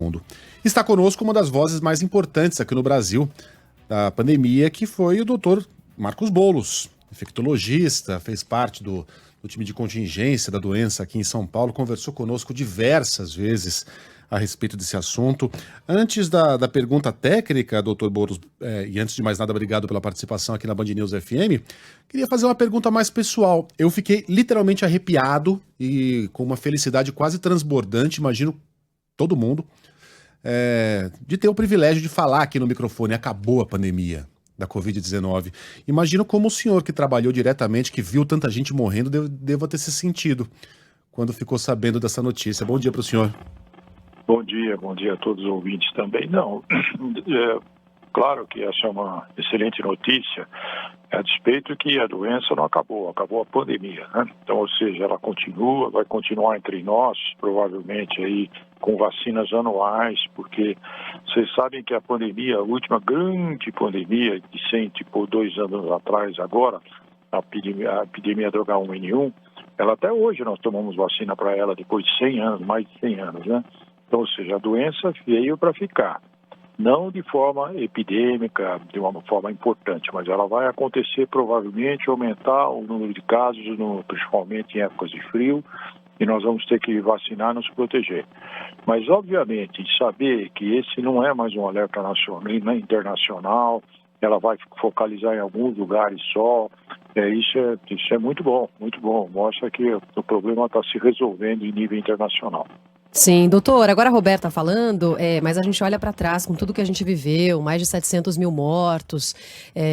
mundo. Está conosco uma das vozes mais importantes aqui no Brasil da pandemia, que foi o doutor Marcos Boulos, infectologista, fez parte do time de contingência da doença aqui em São Paulo, conversou conosco diversas vezes a respeito desse assunto. Antes da pergunta técnica, doutor Boulos, e antes de mais nada, obrigado pela participação aqui na Band News FM, queria fazer uma pergunta mais pessoal. Eu fiquei literalmente arrepiado e com uma felicidade quase transbordante, imagino todo mundo, de ter o privilégio de falar aqui no microfone. Acabou a pandemia da Covid-19. Imagino como o senhor, que trabalhou diretamente, que viu tanta gente morrendo, deva ter se sentido quando ficou sabendo dessa notícia. Bom dia para o senhor. Bom dia a todos os ouvintes também. Não, claro que essa é uma excelente notícia, a despeito que a doença não acabou a pandemia, né? Então, ou seja, ela continua, vai continuar entre nós, provavelmente aí com vacinas anuais, porque vocês sabem que a pandemia, a última grande pandemia de 2 anos atrás agora, a epidemia do H1N1, ela até hoje nós tomamos vacina para ela depois de 100 anos, mais de 100 anos, né? Então, ou seja, a doença veio para ficar. Não de forma epidêmica, de uma forma importante, mas ela vai acontecer provavelmente, aumentar o número de casos, principalmente em épocas de frio, e nós vamos ter que vacinar e nos proteger. Mas, obviamente, saber que esse não é mais um alerta nacional, nem internacional, ela vai focalizar em alguns lugares só, isso é muito bom, mostra que o problema está se resolvendo em nível internacional. Sim, doutor, agora a Roberta falando, mas a gente olha para trás com tudo que a gente viveu, mais de 700 mil mortos,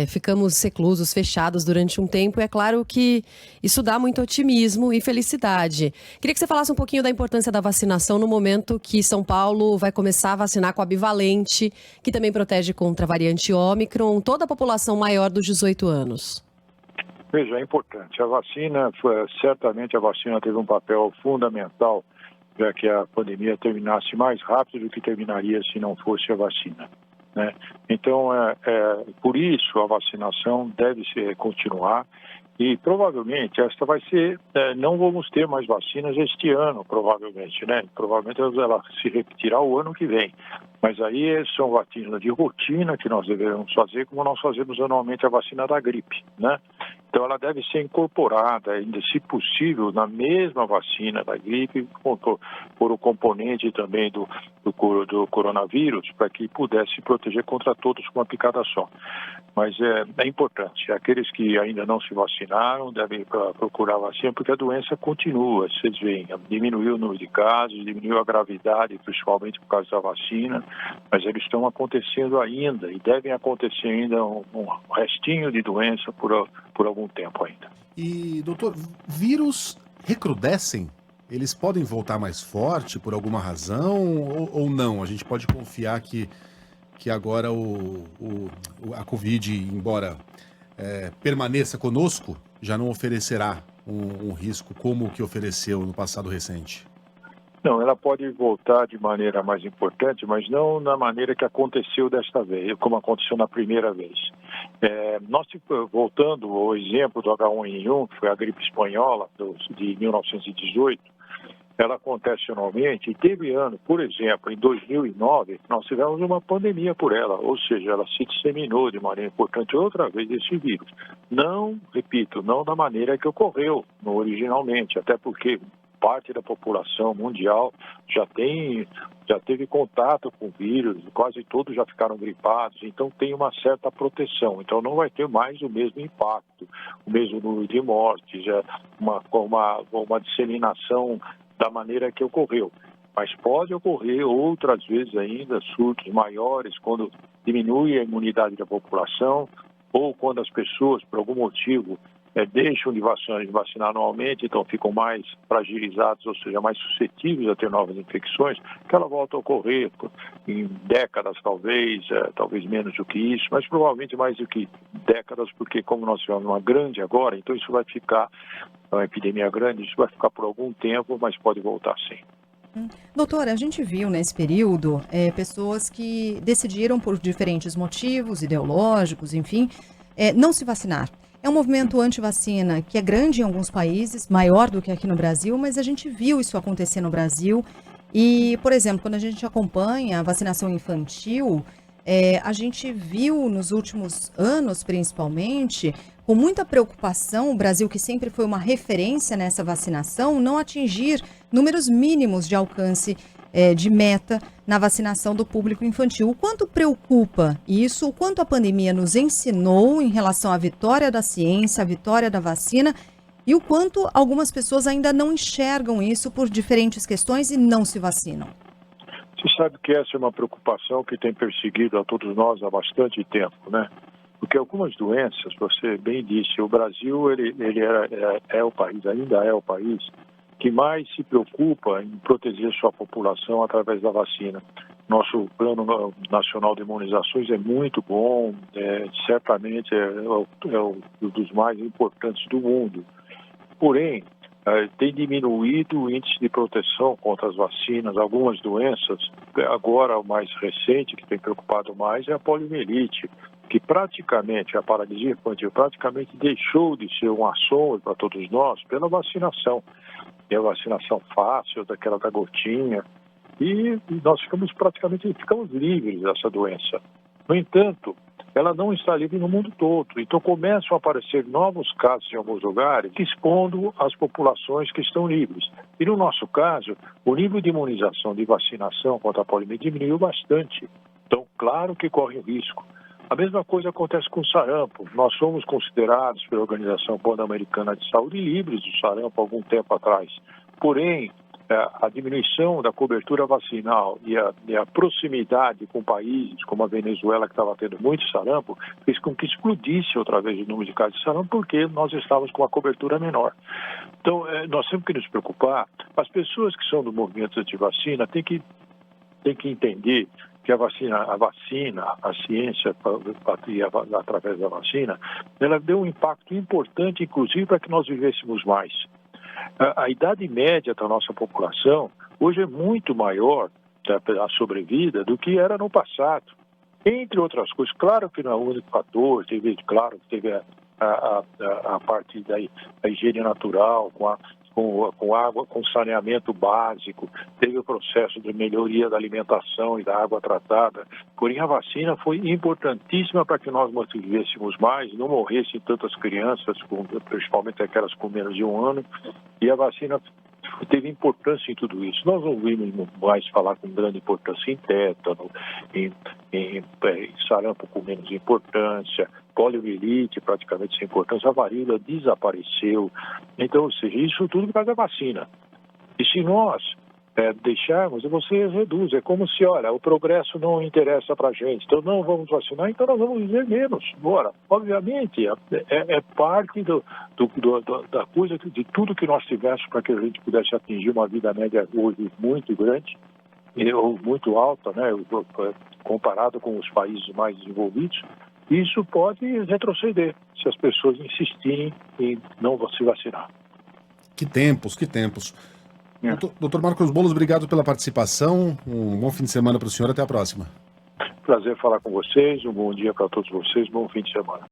ficamos reclusos, fechados durante um tempo, e é claro que isso dá muito otimismo e felicidade. Queria que você falasse um pouquinho da importância da vacinação no momento que São Paulo vai começar a vacinar com a bivalente, que também protege contra a variante Ômicron, toda a população maior dos 18 anos. Veja, é importante. Certamente a vacina teve um papel fundamental para que a pandemia terminasse mais rápido do que terminaria se não fosse a vacina, né? Então, por isso a vacinação deve continuar, e provavelmente esta vai ser, não vamos ter mais vacinas este ano, provavelmente, né? Provavelmente ela se repetirá o ano que vem, mas aí são vacinas de rotina que nós devemos fazer, como nós fazemos anualmente a vacina da gripe, né? Então ela deve ser incorporada ainda, se possível, na mesma vacina da gripe, por o componente também do coronavírus, para que pudesse proteger contra todos com uma picada só. Mas é importante, aqueles que ainda não se vacinaram devem procurar a vacina, porque a doença continua, vocês veem, diminuiu o número de casos, diminuiu a gravidade, principalmente por causa da vacina, mas eles estão acontecendo ainda, e devem acontecer ainda um restinho de doença por algum tempo ainda. E, doutor, vírus recrudescem? Eles podem voltar mais forte por alguma razão ou não? A gente pode confiar que agora a Covid, embora permaneça conosco, já não oferecerá um risco como o que ofereceu no passado recente? Não, ela pode voltar de maneira mais importante, mas não na maneira que aconteceu desta vez, como aconteceu na primeira vez. Voltando ao exemplo do H1N1, que foi a gripe espanhola de 1918, ela acontece anualmente, e teve ano, por exemplo, em 2009, nós tivemos uma pandemia por ela, ou seja, ela se disseminou de maneira importante outra vez esse vírus. Não, repito, não da maneira que ocorreu originalmente, até porque parte da população mundial já teve contato com o vírus, quase todos já ficaram gripados, então tem uma certa proteção. Então não vai ter mais o mesmo impacto, o mesmo número de mortes, uma disseminação da maneira que ocorreu. Mas pode ocorrer outras vezes ainda surtos maiores quando diminui a imunidade da população ou quando as pessoas, por algum motivo, deixam de vacinar anualmente, então ficam mais fragilizados, ou seja, mais suscetíveis a ter novas infecções, que ela volta a ocorrer em décadas, talvez menos do que isso, mas provavelmente mais do que décadas, porque como nós tivemos uma grande agora, então isso vai ficar, uma epidemia grande, isso vai ficar por algum tempo, mas pode voltar sim. Doutora, a gente viu nesse período pessoas que decidiram por diferentes motivos ideológicos, enfim, não se vacinar. É um movimento anti-vacina que é grande em alguns países, maior do que aqui no Brasil, mas a gente viu isso acontecer no Brasil E, por exemplo, quando a gente acompanha a vacinação infantil, a gente viu nos últimos anos, principalmente, com muita preocupação, o Brasil, que sempre foi uma referência nessa vacinação, não atingir números mínimos de alcance de meta na vacinação do público infantil. O quanto preocupa isso? O quanto a pandemia nos ensinou em relação à vitória da ciência, à vitória da vacina, e o quanto algumas pessoas ainda não enxergam isso por diferentes questões e não se vacinam? Você sabe que essa é uma preocupação que tem perseguido a todos nós há bastante tempo, né? Porque algumas doenças, você bem disse, o Brasil ele é o país, ainda é o país que mais se preocupa em proteger sua população através da vacina. Nosso Plano Nacional de Imunizações é muito bom, certamente é um dos mais importantes do mundo. Porém, tem diminuído o índice de proteção contra as vacinas, algumas doenças. Agora, o mais recente, que tem preocupado mais, é a poliomielite, que praticamente, a paralisia infantil, praticamente deixou de ser um assombro para todos nós pela vacinação. E a vacinação fácil, daquela da gotinha, e nós ficamos livres dessa doença. No entanto, ela não está livre no mundo todo. Então começam a aparecer novos casos em alguns lugares, expondo as populações que estão livres. E no nosso caso, o nível de imunização, de vacinação contra a poliomielite diminuiu bastante. Então, claro que corre o risco. A mesma coisa acontece com o sarampo. Nós somos considerados pela Organização Pan-Americana de Saúde livres do sarampo há algum tempo atrás. Porém, a diminuição da cobertura vacinal e a proximidade com países como a Venezuela, que estava tendo muito sarampo, fez com que explodisse outra vez o número de casos de sarampo, porque nós estávamos com uma cobertura menor. Então, nós temos que nos preocupar. As pessoas que são do movimento anti-vacina têm que entender que a vacina, a ciência, através da vacina, ela deu um impacto importante, inclusive, para que nós vivêssemos mais. A idade média da nossa população hoje é muito maior, a sobrevida, do que era no passado. Entre outras coisas, claro que não é o único fator, teve a parte da higiene natural, com água, com saneamento básico, teve o processo de melhoria da alimentação e da água tratada. Porém, a vacina foi importantíssima para que nós vivêssemos mais, não morressem tantas crianças, principalmente aquelas com menos de 1 ano, e a vacina teve importância em tudo isso. Nós ouvimos mais falar com grande importância em tétano, em sarampo com menos importância, poliomielite praticamente sem importância, a varíola desapareceu. Então, ou seja, isso tudo por causa da vacina. E se nós deixarmos, você reduz. É como se, olha, o progresso não interessa para a gente, então não vamos vacinar, então nós vamos viver menos. Agora, obviamente, é parte da coisa, de tudo que nós tivéssemos para que a gente pudesse atingir uma vida média hoje muito grande, ou muito alta, né, comparado com os países mais desenvolvidos. Isso pode retroceder se as pessoas insistirem em não se vacinar. Que tempos, que tempos. Doutor Marcos Boulos, obrigado pela participação. Um bom fim de semana para o senhor. Até a próxima. Prazer falar com vocês. Um bom dia para todos vocês. Bom fim de semana.